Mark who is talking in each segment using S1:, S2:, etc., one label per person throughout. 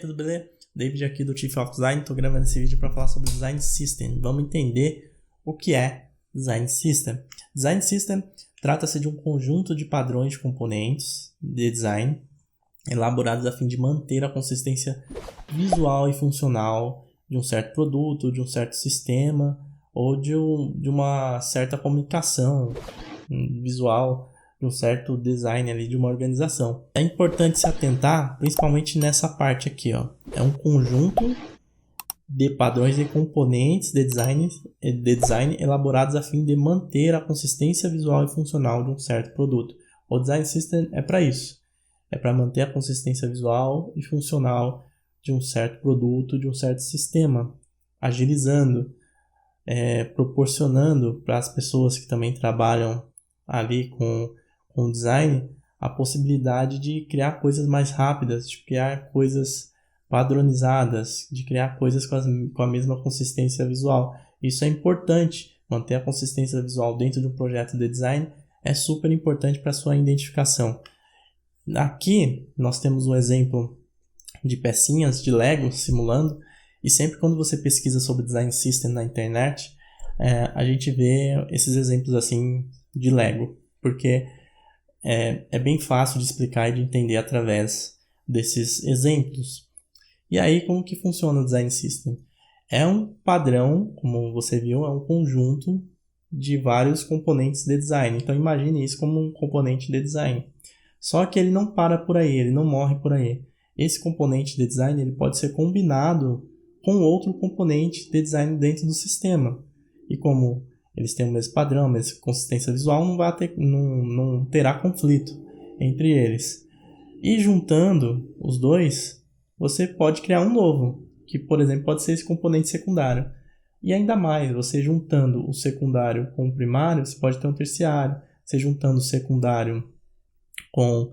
S1: tudo beleza? David aqui do Chief of Design, estou gravando esse vídeo para falar sobre Design System. Vamos entender o que é Design System. Design System trata-se de um conjunto de padrões de componentes de design elaborados a fim de manter a consistência visual e funcional de um certo produto, de um certo sistema ou de uma certa comunicação visual, de um certo design ali de uma organização. É importante se atentar principalmente nessa parte aqui, ó. É um conjunto de padrões e componentes de design elaborados a fim de manter a consistência visual e funcional de um certo produto. O Design System é para isso. É para manter a consistência visual e funcional de um certo produto, de um certo sistema, agilizando, proporcionando para as pessoas que também trabalham ali com design a possibilidade de criar coisas mais rápidas, de criar coisas padronizadas, de criar coisas com a mesma consistência visual. Isso é importante, manter a consistência visual dentro de um projeto de design é super importante para a sua identificação. Aqui nós temos um exemplo de pecinhas de Lego simulando, e sempre quando você pesquisa sobre Design System na internet, a gente vê esses exemplos assim de Lego, porque é bem fácil de explicar e de entender através desses exemplos. E aí, como que funciona o Design System? É um padrão, como você viu, é um conjunto de vários componentes de design. Então, imagine isso como um componente de design. Só que ele não para por aí, ele não morre por aí. Esse componente de design ele pode ser combinado com outro componente de design dentro do sistema. E como eles têm o mesmo padrão, a mesma consistência visual, não terá conflito entre eles. E juntando os dois, você pode criar um novo, que, por exemplo, pode ser esse componente secundário. E ainda mais, você juntando o secundário com o primário, você pode ter um terciário. Você juntando o secundário com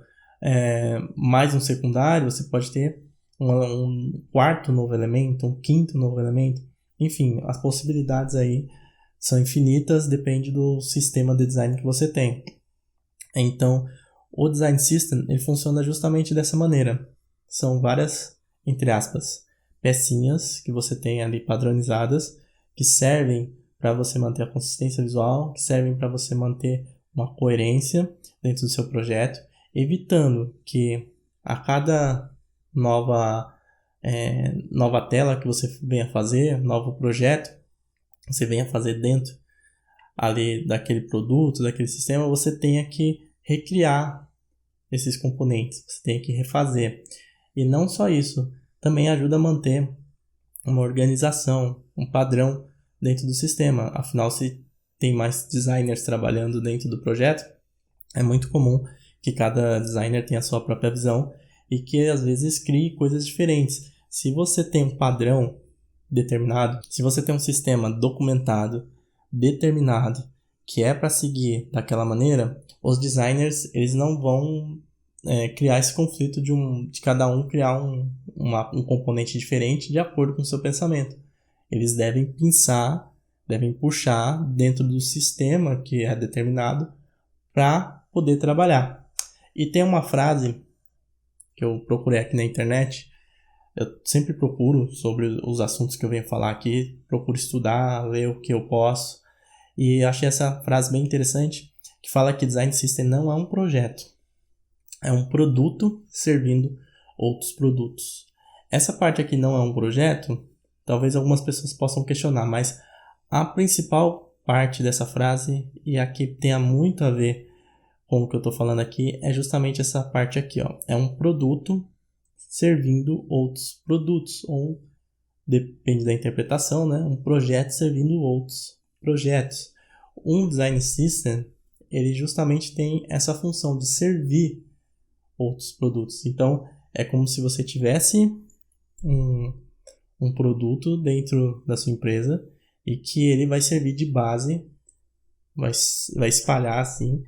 S1: mais um secundário, você pode ter um quarto novo elemento, um quinto novo elemento. Enfim, as possibilidades aí são infinitas, depende do sistema de design que você tem. Então, o Design System ele funciona justamente dessa maneira. São várias, entre aspas, pecinhas que você tem ali padronizadas, que servem para você manter a consistência visual, que servem para você manter uma coerência dentro do seu projeto, evitando que a cada nova tela que você venha fazer, novo projeto, você venha fazer dentro ali daquele produto, daquele sistema, você tenha que recriar esses componentes, você tem que refazer. E não só isso, também ajuda a manter uma organização, um padrão dentro do sistema. Afinal, se tem mais designers trabalhando dentro do projeto, é muito comum que cada designer tenha a sua própria visão e que às vezes crie coisas diferentes. Se você tem um padrão determinado, se você tem um sistema documentado, determinado, que é para seguir daquela maneira, os designers eles não vão criar esse conflito de cada um criar um componente diferente de acordo com o seu pensamento. Eles devem pensar, devem puxar dentro do sistema que é determinado para poder trabalhar. E tem uma frase que eu procurei aqui na internet. Eu sempre procuro sobre os assuntos que eu venho falar aqui, procuro estudar, ler o que eu posso, e achei essa frase bem interessante, que fala que Design System não é um projeto, é um produto servindo outros produtos. Essa parte aqui não é um projeto, talvez algumas pessoas possam questionar, mas a principal parte dessa frase, e a que tenha muito a ver com o que eu estou falando aqui, é justamente essa parte aqui, ó. É um produto servindo outros produtos, ou depende da interpretação, né? Um projeto servindo outros projetos. Um Design System, ele justamente tem essa função de servir outros produtos. Então, é como se você tivesse um produto dentro da sua empresa e que ele vai servir de base, vai espalhar assim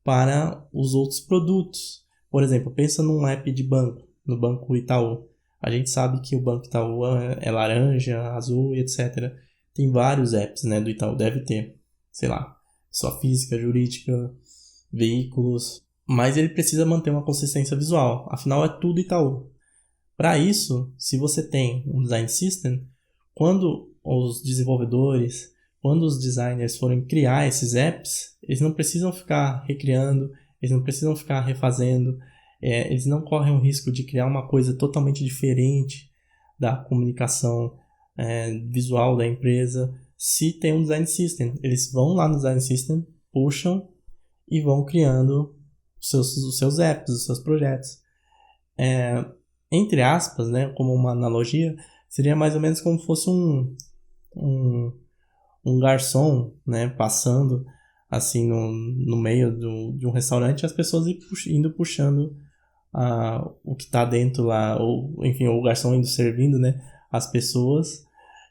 S1: para os outros produtos. Por exemplo, pensa num app de banco, no Banco Itaú. A gente sabe que o Banco Itaú é laranja, azul e etc. Tem vários apps, né, do Itaú. Deve ter, sei lá, só física, jurídica, veículos. Mas ele precisa manter uma consistência visual. Afinal, é tudo Itaú. Para isso, se você tem um design system, quando os desenvolvedores, quando os designers forem criar esses apps, eles não precisam ficar recriando, eles não precisam ficar refazendo, eles não correm o risco de criar uma coisa totalmente diferente da comunicação visual da empresa. Se tem um design system, eles vão lá no design system, puxam e vão criando os seus apps, os seus projetos. Entre aspas, né, como uma analogia, seria mais ou menos como se fosse um garçom, né, passando assim no meio de um restaurante, e as pessoas indo puxando o que está dentro lá, ou enfim, o garçom indo servindo, né, as pessoas,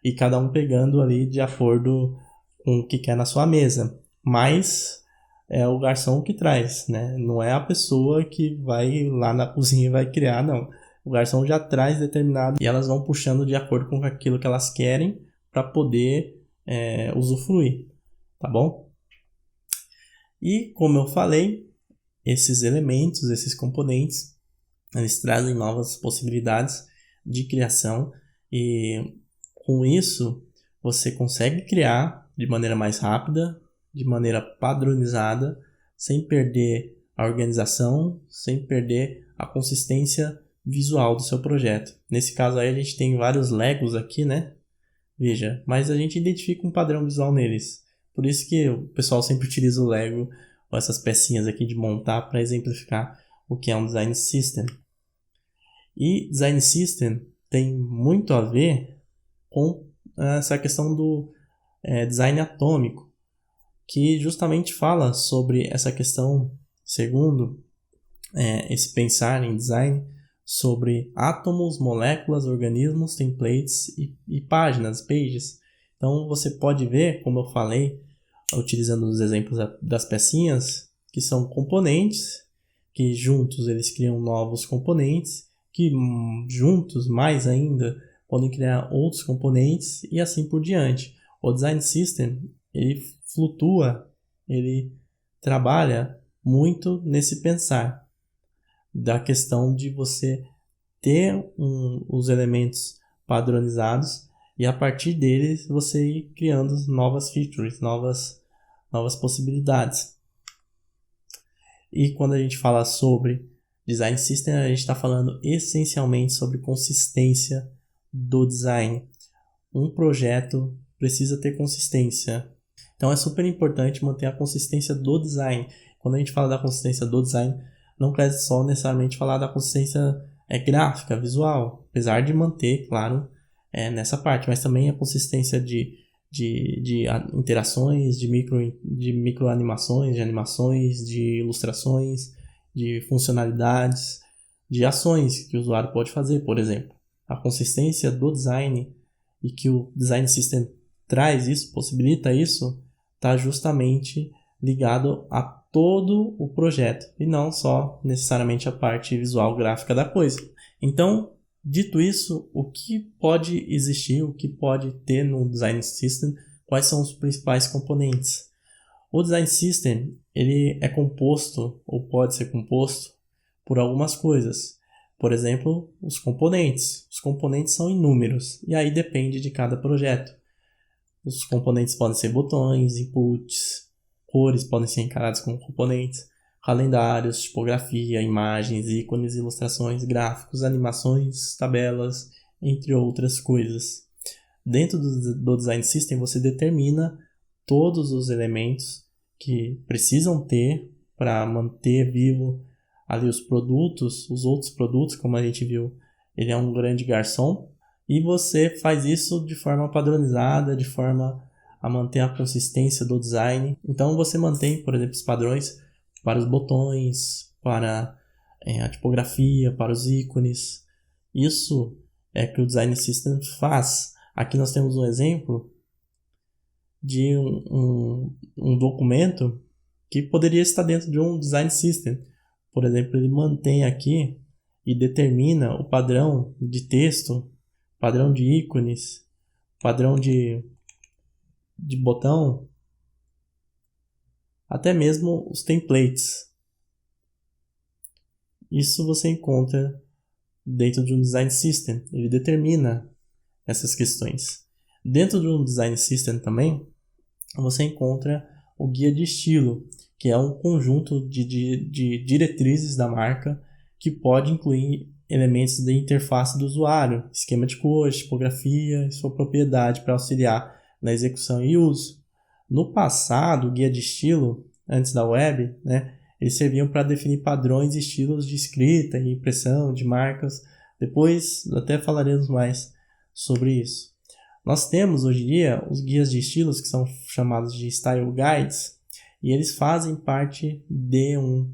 S1: e cada um pegando ali de acordo com o que quer na sua mesa. Mas é o garçom que traz, né? Não é a pessoa que vai lá na cozinha e vai criar, não. O garçom já traz determinado e elas vão puxando de acordo com aquilo que elas querem para poder usufruir, tá bom? E como eu falei, esses elementos, esses componentes, eles trazem novas possibilidades de criação e com isso você consegue criar de maneira mais rápida, de maneira padronizada, sem perder a organização, sem perder a consistência visual do seu projeto. Nesse caso aí a gente tem vários Legos aqui, né? Veja, mas a gente identifica um padrão visual neles. Por isso que o pessoal sempre utiliza o Lego ou essas pecinhas aqui de montar para exemplificar o que é um design system. E design system tem muito a ver com essa questão do design atômico, que justamente fala sobre essa questão, segundo esse pensar em design, sobre átomos, moléculas, organismos, templates e páginas, pages. Então você pode ver, como eu falei, utilizando os exemplos das pecinhas, que são componentes, que juntos eles criam novos componentes, que juntos, mais ainda, podem criar outros componentes e assim por diante. O design system, ele flutua, ele trabalha muito nesse pensar da questão de você ter os elementos padronizados e a partir deles você ir criando novas features, novas possibilidades. E quando a gente fala sobre design system, a gente está falando essencialmente sobre consistência do design. Um projeto precisa ter consistência. Então é super importante manter a consistência do design. Quando a gente fala da consistência do design, não quer só necessariamente falar da consistência gráfica, visual, apesar de manter, claro, nessa parte, mas também a consistência de interações, de micro animações, de animações, de ilustrações, de funcionalidades, de ações que o usuário pode fazer, por exemplo. A consistência do design e que o design system traz isso, possibilita isso, está justamente ligado a todo o projeto e não só necessariamente a parte visual gráfica da coisa. Então, dito isso, o que pode existir, o que pode ter no design system, quais são os principais componentes? O design system, ele é composto ou pode ser composto por algumas coisas. Por exemplo, os componentes. Os componentes são inúmeros e aí depende de cada projeto. Os componentes podem ser botões, inputs, cores podem ser encarados como componentes, calendários, tipografia, imagens, ícones, ilustrações, gráficos, animações, tabelas, entre outras coisas. Dentro do Design System, você determina todos os elementos que precisam ter para manter vivo ali os produtos, os outros produtos, como a gente viu, ele é um grande garçom, e você faz isso de forma padronizada, de forma a manter a consistência do design. Então você mantém, por exemplo, os padrões para os botões, para a tipografia, para os ícones. Isso é que o Design System faz. Aqui nós temos um exemplo de um documento que poderia estar dentro de um Design System. Por exemplo, ele mantém aqui e determina o padrão de texto, padrão de ícones, padrão de botão, até mesmo os templates. Isso você encontra dentro de um design system. Ele determina essas questões. Dentro de um design system também, você encontra o guia de estilo, que é um conjunto de diretrizes da marca que pode incluir elementos de interface do usuário, esquema de cores, tipografia e sua propriedade para auxiliar na execução e uso. No passado, o guia de estilo, antes da web, eles serviam para definir padrões e estilos de escrita e impressão de marcas. Depois até falaremos mais sobre isso. Nós temos hoje em dia os guias de estilos, que são chamados de Style Guides, e eles fazem parte de um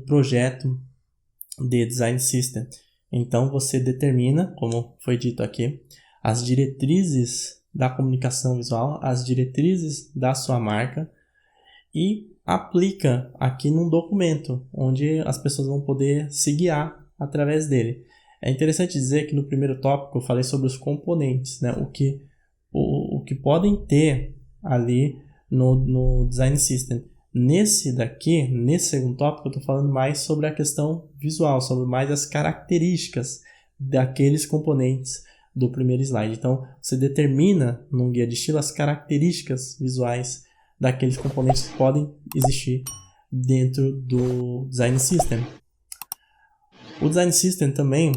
S1: projeto de Design System. Então você determina, como foi dito aqui, as diretrizes da comunicação visual, as diretrizes da sua marca e aplica aqui num documento, onde as pessoas vão poder se guiar através dele. É interessante dizer que no primeiro tópico eu falei sobre os componentes, o que podem ter ali no Design System. Nesse segundo tópico, eu estou falando mais sobre a questão visual, sobre mais as características daqueles componentes do primeiro slide. Então, você determina num guia de estilo as características visuais daqueles componentes que podem existir dentro do Design System. O Design System também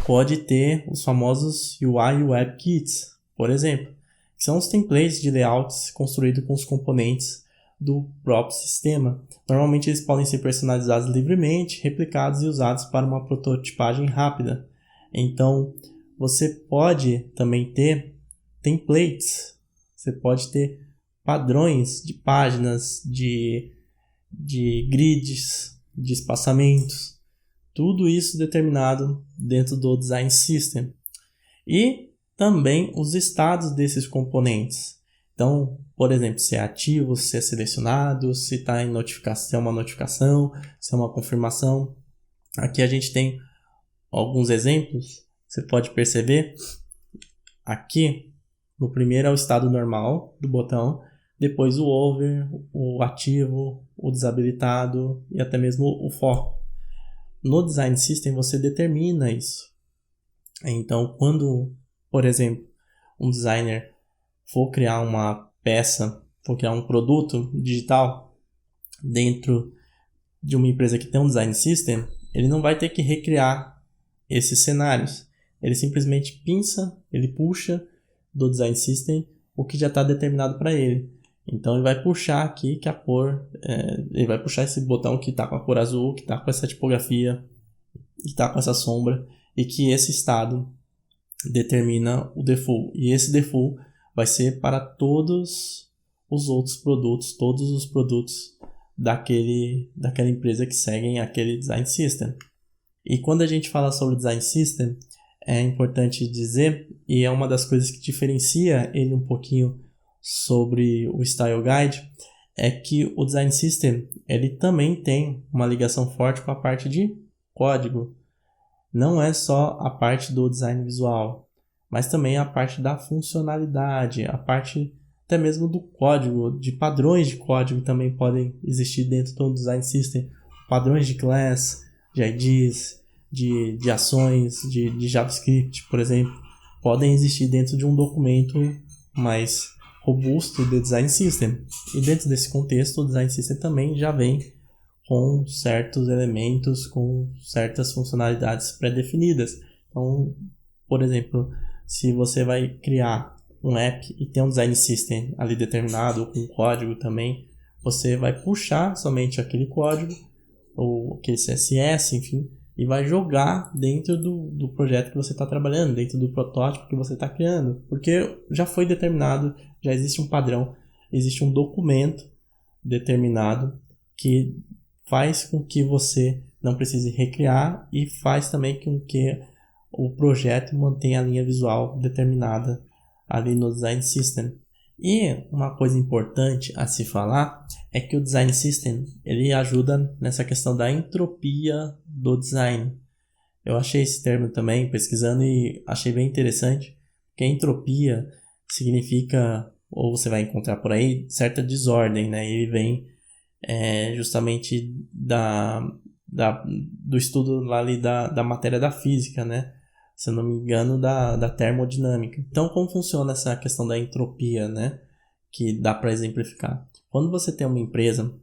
S1: pode ter os famosos UI e Web Kits, por exemplo, que são os templates de layouts construídos com os componentes do próprio sistema. Normalmente eles podem ser personalizados livremente, replicados e usados para uma prototipagem rápida. Então, você pode também ter templates, você pode ter padrões de páginas, de grids, de espaçamentos, tudo isso determinado dentro do Design System. E também os estados desses componentes. Então, por exemplo, se é ativo, se é selecionado, se está em notificação, se é uma notificação, se é uma confirmação. Aqui a gente tem alguns exemplos. Você pode perceber aqui, no primeiro é o estado normal do botão, depois o over, o ativo, o desabilitado e até mesmo o foco. No Design System você determina isso. Então, quando, por exemplo, um designer for criar uma peça, for criar um produto digital dentro de uma empresa que tem um Design System, ele não vai ter que recriar esses cenários. Ele simplesmente pinça, ele puxa do Design System o que já está determinado para ele. Então ele vai puxar aqui que a cor, ele vai puxar esse botão que está com a cor azul, que está com essa tipografia, que está com essa sombra, e que esse estado determina o default. E esse default vai ser para todos os outros produtos, todos os produtos daquela empresa que seguem aquele Design System. E quando a gente fala sobre Design System, é importante dizer, e é uma das coisas que diferencia ele um pouquinho sobre o Style Guide, é que o Design System ele também tem uma ligação forte com a parte de código. Não é só a parte do design visual, mas também a parte da funcionalidade, a parte até mesmo do código, de padrões de código também podem existir dentro do Design System. Padrões de class, de IDs, de ações, de JavaScript, por exemplo, podem existir dentro de um documento mais robusto de Design System. E dentro desse contexto, o Design System também já vem com certos elementos, com certas funcionalidades pré-definidas. Então, por exemplo, se você vai criar um app e tem um Design System ali determinado, com código também, você vai puxar somente aquele código, ou aquele CSS, enfim, e vai jogar dentro do projeto que você está trabalhando, dentro do protótipo que você está criando, porque já foi determinado, já existe um padrão, existe um documento determinado que faz com que você não precise recriar e faz também com que o projeto mantenha a linha visual determinada ali no Design System. E uma coisa importante a se falar é que o Design System ele ajuda nessa questão da entropia do design. Eu achei esse termo também pesquisando e achei bem interessante, porque entropia significa, ou você vai encontrar por aí, certa desordem, né? Ele vem justamente do estudo lá ali da matéria da física, né? Se eu não me engano, da termodinâmica. Então, como funciona essa questão da entropia, né? Que dá para exemplificar. Quando você tem uma empresa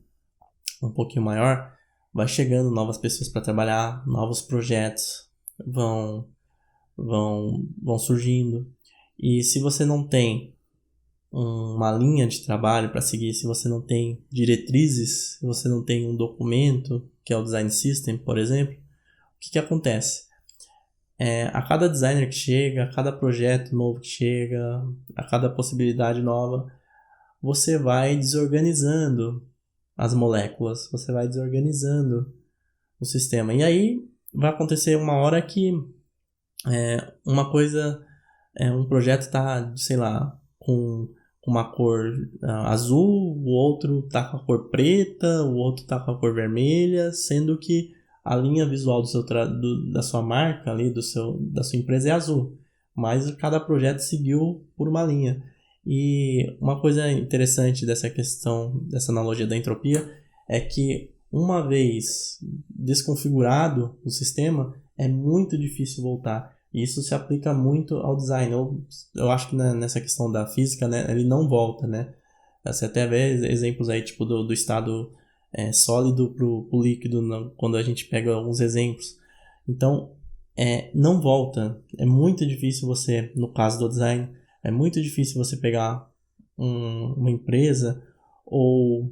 S1: um pouquinho maior, vai chegando novas pessoas para trabalhar, novos projetos vão surgindo. E se você não tem uma linha de trabalho para seguir, se você não tem diretrizes, se você não tem um documento, que é o Design System, por exemplo, o que acontece? A cada designer que chega, a cada projeto novo que chega, a cada possibilidade nova, você vai desorganizando as moléculas, você vai desorganizando o sistema. E aí vai acontecer uma hora que um projeto está, sei lá, com uma cor azul, o outro está com a cor preta, o outro está com a cor vermelha, sendo que a linha visual da sua marca ali, da sua empresa é azul, mas cada projeto seguiu por uma linha. E uma coisa interessante dessa questão, dessa analogia da entropia, é que uma vez desconfigurado o sistema, é muito difícil voltar. E isso se aplica muito ao design. Eu acho que nessa questão da física, né, ele não volta, né? Você até vê exemplos aí, tipo, do estado sólido pro líquido, quando a gente pega alguns exemplos. Então, não volta. É muito difícil você, no caso do design, é muito difícil você pegar uma empresa ou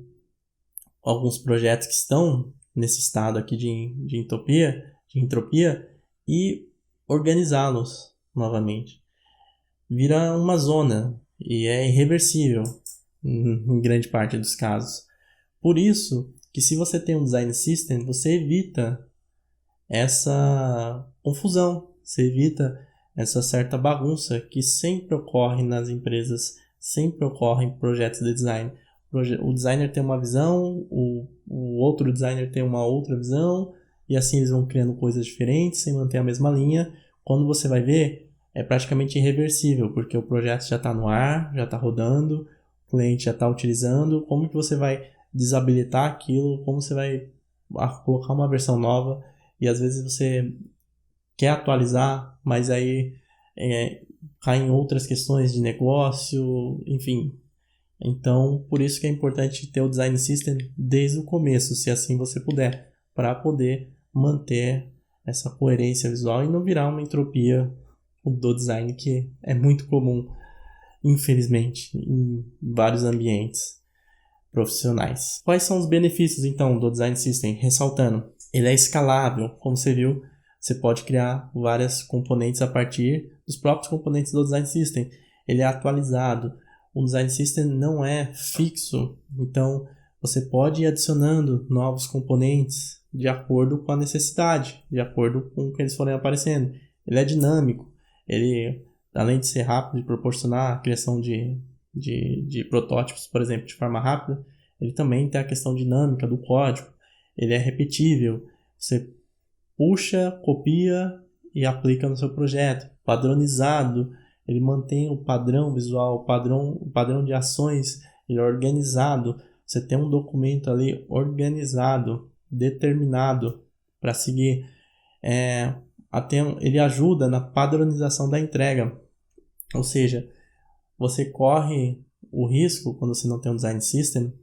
S1: alguns projetos que estão nesse estado aqui de entropia e organizá-los novamente. Vira uma zona e é irreversível em grande parte dos casos. Por isso que se você tem um design system, você evita essa confusão, você evita essa certa bagunça que sempre ocorre nas empresas, sempre ocorre em projetos de design. O designer tem uma visão, o outro designer tem uma outra visão, e assim eles vão criando coisas diferentes sem manter a mesma linha. Quando você vai ver, é praticamente irreversível, porque o projeto já está no ar, já está rodando, o cliente já está utilizando. Como que você vai desabilitar aquilo? Como você vai colocar uma versão nova? E às vezes você quer atualizar, mas aí cai em outras questões de negócio, enfim. Então, por isso que é importante ter o Design System desde o começo, se assim você puder, para poder manter essa coerência visual e não virar uma entropia do design, que é muito comum, infelizmente, em vários ambientes profissionais. Quais são os benefícios, então, do Design System? Ressaltando, ele é escalável, como você viu, você pode criar vários componentes a partir dos próprios componentes do Design System. Ele é atualizado. O Design System não é fixo, então você pode ir adicionando novos componentes de acordo com a necessidade, de acordo com o que eles forem aparecendo. Ele é dinâmico, ele, além de ser rápido e proporcionar a criação de protótipos, por exemplo, de forma rápida, ele também tem a questão dinâmica do código. Ele é repetível, você puxa, copia e aplica no seu projeto. Padronizado, ele mantém o padrão visual, o padrão de ações, ele é organizado. Você tem um documento ali organizado, determinado para seguir. Ele ajuda na padronização da entrega. Ou seja, você corre o risco, quando você não tem um design system,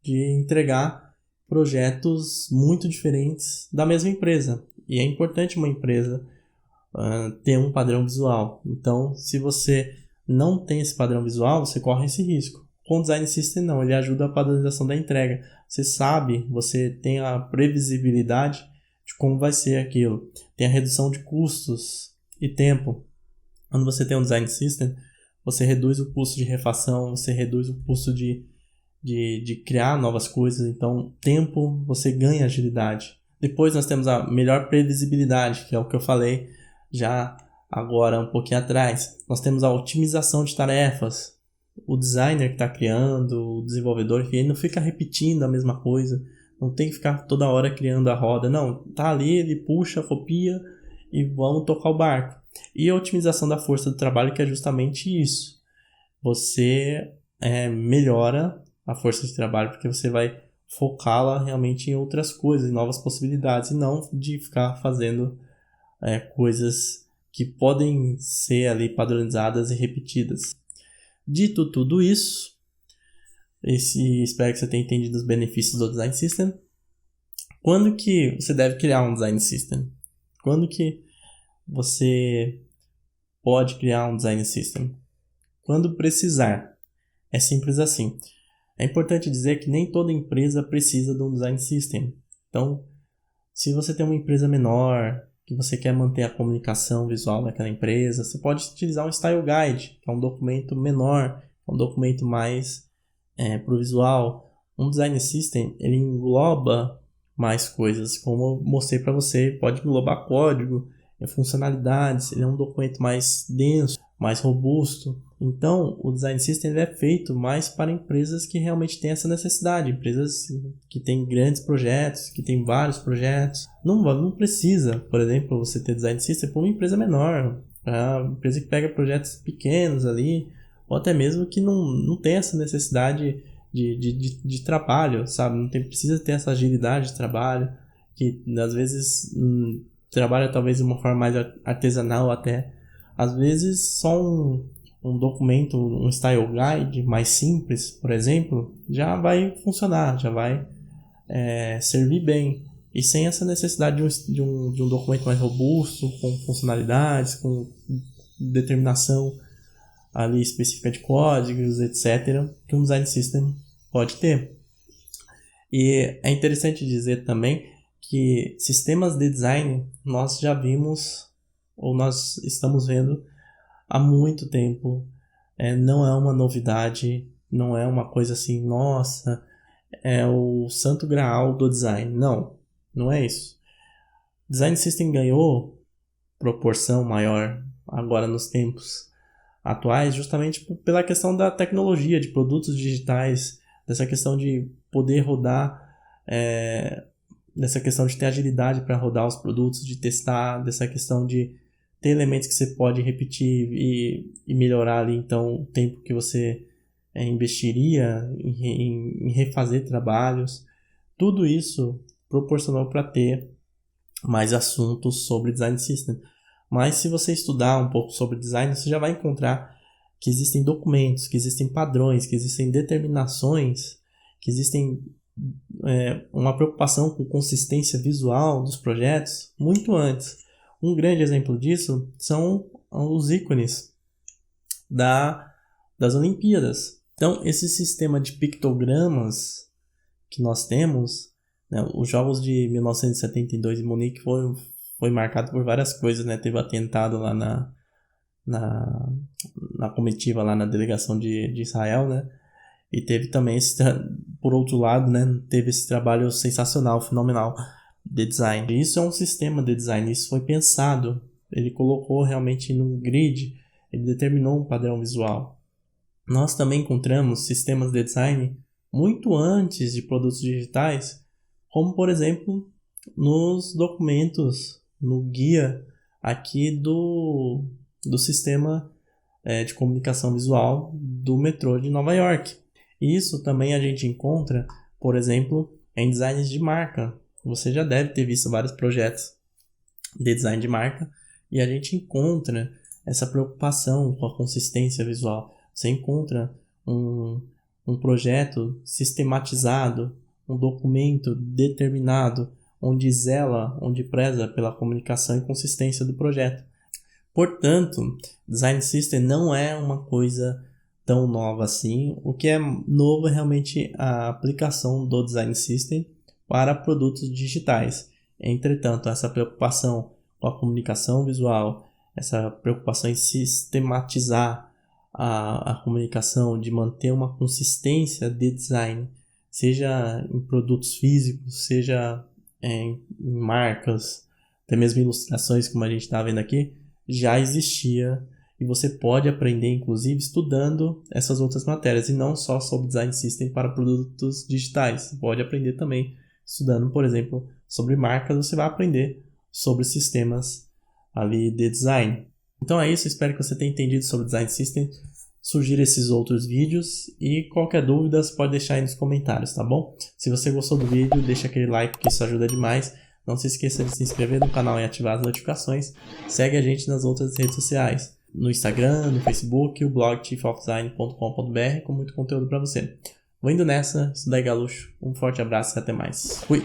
S1: de entregar projetos muito diferentes da mesma empresa. E é importante uma empresa ter um padrão visual. Então, se você não tem esse padrão visual, você corre esse risco. Com o Design System não, ele ajuda a padronização da entrega. Você sabe, você tem a previsibilidade de como vai ser aquilo. Tem a redução de custos e tempo. Quando você tem um Design System, você reduz o custo de refação, você reduz o custo de criar novas coisas. Então, tempo, você ganha agilidade. Depois nós temos a melhor previsibilidade, que é o que eu falei já agora um pouquinho atrás. Nós temos a otimização de tarefas. O designer que está criando, o desenvolvedor, que ele não fica repetindo a mesma coisa. Não tem que ficar toda hora criando a roda. Não, tá ali, ele puxa, copia e vamos tocar o barco. E a otimização da força do trabalho, que é justamente isso. Você melhora a força de trabalho, porque você vai focá-la realmente em outras coisas, em novas possibilidades, e não de ficar fazendo coisas que podem ser ali padronizadas e repetidas. Dito tudo isso, espero que você tenha entendido os benefícios do Design System. Quando que você deve criar um Design System? Quando que você pode criar um Design System? Quando precisar. É simples assim. É importante dizer que nem toda empresa precisa de um Design System. Então, se você tem uma empresa menor, que você quer manter a comunicação visual daquela empresa, você pode utilizar um Style Guide, que é um documento menor, um documento mais para o visual. Um Design System, ele engloba mais coisas, como eu mostrei para você, pode englobar código, funcionalidades, ele é um documento mais denso, mais robusto. Então, o Design System ele é feito mais para empresas que realmente têm essa necessidade, empresas que têm grandes projetos, que têm vários projetos. Não precisa, por exemplo, você ter Design System para uma empresa menor, para uma empresa que pega projetos pequenos ali, ou até mesmo que não tem essa necessidade de trabalho, sabe? Precisa ter essa agilidade de trabalho, que às vezes trabalha talvez de uma forma mais artesanal até. Às vezes só um documento, um style guide mais simples, por exemplo, já vai funcionar, já vai servir bem. E sem essa necessidade de um documento mais robusto, com funcionalidades, com determinação ali específica de códigos, etc., que um design system pode ter. E é interessante dizer também que sistemas de design nós já vimos, ou nós estamos vendo há muito tempo. Não é uma novidade, não é uma coisa assim, nossa, é o santo graal do design. Não é isso. Design System ganhou proporção maior agora nos tempos atuais, justamente pela questão da tecnologia, de produtos digitais, dessa questão de poder rodar, dessa questão de ter agilidade para rodar os produtos, de testar, dessa questão de ter elementos que você pode repetir e melhorar ali, então, o tempo que você investiria em refazer trabalhos. Tudo isso proporcionou para ter mais assuntos sobre Design System. Mas se você estudar um pouco sobre design, você já vai encontrar que existem documentos, que existem padrões, que existem determinações, que existem uma preocupação com consistência visual dos projetos muito antes. Um grande exemplo disso são os ícones das Olimpíadas. Então, esse sistema de pictogramas que nós temos, né, os Jogos de 1972 em Munique foi marcado por várias coisas, né? Teve atentado lá na comitiva, lá na delegação de Israel, né? E teve também, por outro lado, né? Teve esse trabalho sensacional, fenomenal de design. Isso é um sistema de design, isso foi pensado. Ele colocou realmente num grid, ele determinou um padrão visual. Nós também encontramos sistemas de design muito antes de produtos digitais, como por exemplo nos documentos, no guia aqui do sistema de comunicação visual do metrô de Nova York. Isso também a gente encontra, por exemplo, em designs de marca. Você já deve ter visto vários projetos de design de marca e a gente encontra essa preocupação com a consistência visual. Você encontra um projeto sistematizado, um documento determinado, onde preza pela comunicação e consistência do projeto. Portanto, Design System não é uma coisa tão nova assim. O que é novo é realmente a aplicação do Design System para produtos digitais. Entretanto, essa preocupação com a comunicação visual, essa preocupação em sistematizar a comunicação, de manter uma consistência de design, seja em produtos físicos, seja em marcas, até mesmo ilustrações, como a gente está vendo aqui, já existia e você pode aprender, inclusive, estudando essas outras matérias e não só sobre Design System para produtos digitais. Você pode aprender também estudando, por exemplo, sobre marcas, você vai aprender sobre sistemas ali de design. Então é isso, espero que você tenha entendido sobre Design System. surgir esses outros vídeos e qualquer dúvida você pode deixar aí nos comentários, tá bom? Se você gostou do vídeo, deixa aquele like que isso ajuda demais. Não se esqueça de se inscrever no canal e ativar as notificações. Segue a gente nas outras redes sociais, no Instagram, no Facebook, o blog chiefofdesign.com.br com muito conteúdo para você. Vou indo nessa, isso daí Galuxo. Um forte abraço e até mais. Fui!